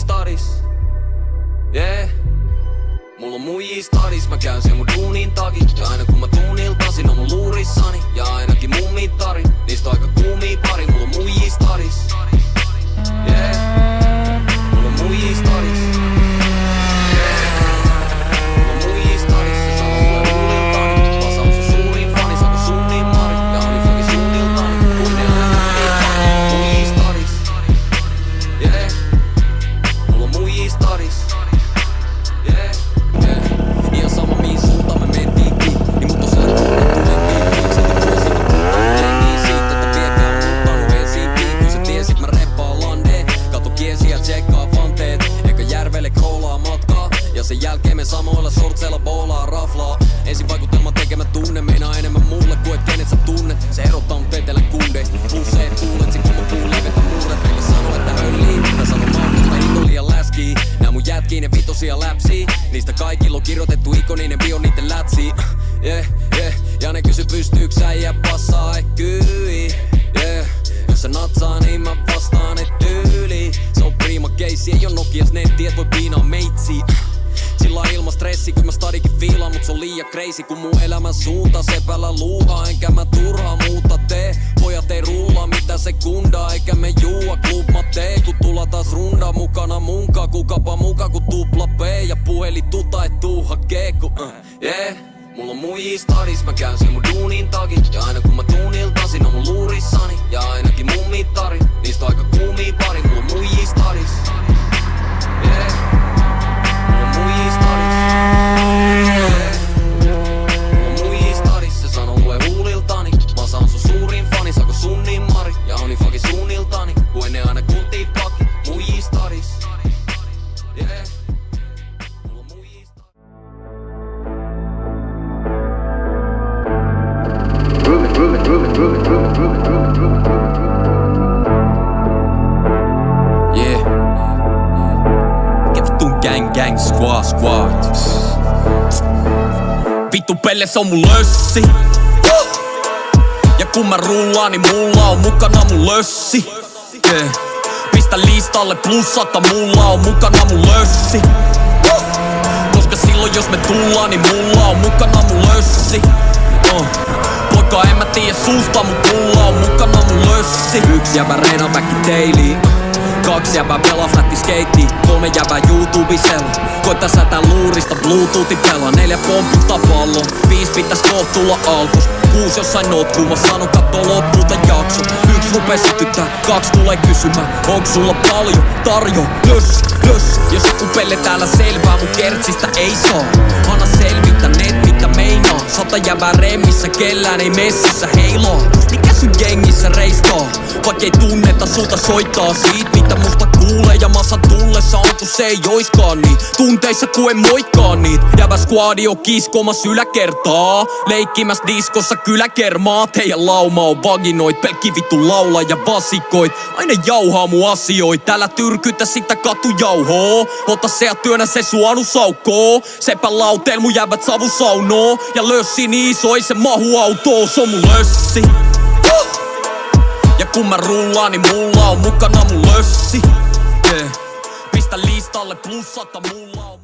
stadis. Yeah. Mulla on muijii stadis, mä käyn siellä mun duunin takia. Ja aina kun mä tuun iltasin on mun luurissani. Ja ainakin mun mittari, niistä on aika kuumii pari. Mulla on muijii stadis. Yeah. Mulla on muijii stadis. Sen jälkeen me samoilla sortseilla boolaa raflaa. Ensin vaikutelman tekemä tunne meinaa enemmän mulle kuin et kenet sä tunnet. Se erottaa mut etelän kundeista. Plus se et kuulet sit kun mä puun levetä murret. Meille sano että höllii. Tää sano maailmasta idolia läskii. Nää mun jätkii ne vitosia läpsii. Niistä kaikilla on kirjoitettu ikoninen bio niitten lätsii. Yeah, yeah. Ja ne kysy pystyyks äijä passaa et kyi. Yeah. Jos sä natsaa niin mä vastaan et tyyli. Se on prima keissi, ei oo Nokias netti et voi piinaa meitsi. Sillä on ilman stressi, kun mä stadikin fiilaan, mut se on liian crazy, kun mun elämän suunta sepällä luuhaa, enkä mä turhaa muuta tee. Pojat ei rullaa mitä sekundaa, eikä me juua klub mä tee, kun tulla taas runda mukana munkaan, kukapa muka ku tupla P ja puhelin tuta et tuu hakee, kun yeah. Mulla on muijii stadis, mä käyn siellä mun duunin takia. Ja aina kun mä tuun iltasin on mun luurissani. Ja ainakin mun mittari, niistä on aika kuumii pari. Mulla on muijii stadis. Yeah. Mulla on muijii stadis. Yeah. Mulla on muijii stadis, se sanoo lue huuliltani. Mä saan sun suurin fani, saako sun niin mari. Ja oni fucking suunniltani, kun ennen aina kultii pakki. Muijii stadis. Yeah. Yeah. Get vitun gang squad. Vittu pelle se on mun lössi. Ja kun mä rullaan niin mulla on mukana mun lössi. Yeah. Pistä listalle plussata, mulla on mukana mun lössi. Koska silloin jos me tullaan niin mulla on mukana mun lössi. Poika en mä tiedä susta, mut mulla on mukana mun lössi. 1 jäbä reenaa back daily. 2 jäbää pelaa flatti skeittiin. 3 jäbää YouTubisella. Koittaa sätää luurista bluetoothin pelaa. 4 pomputtaa pallon. 5 pitäis koht tulla alkus. 6 jossain notkuu. Mä sanon kattoo loppuun tän jakso. 1 rupee sytyttää, 2 tulee kysymään. Onks sulla paljon tarjo? Lös. Jos joku pelle täällä selvää mun kertsistä ei saa. Anna selvittää net mitä meinaa. 100 jäbää remmissä, kellään ei messissä heilaa. Mikä sun jengissä reistaa? Vaik ei tunneta sulta soittaa siitä mitä musta kuulee. Ja massan tullessa on kun se ei oiskaan niin. Tunteissa ku en moikkaa niit. Jäbä squadi on kiskomas yläkertaa. Leikkimäs diskossa kyläkermaa. Teidän lauma on vaginoit. Pelkki vittu laula ja vasikoit. Aina jauhaa mu asioit. Täällä tyrkytä sitä katujauhoo. Ota se ja työnnä se suonu saukkoo. Sepä lauteel mun jäbät savusaunoo. Ja lössi niin iso ei se mahu autoo. Se on mun lössi. Ja kun mä rullaan niin mulla on mukana mun lössi. Yeah. Pistä listalle plussata, mulla on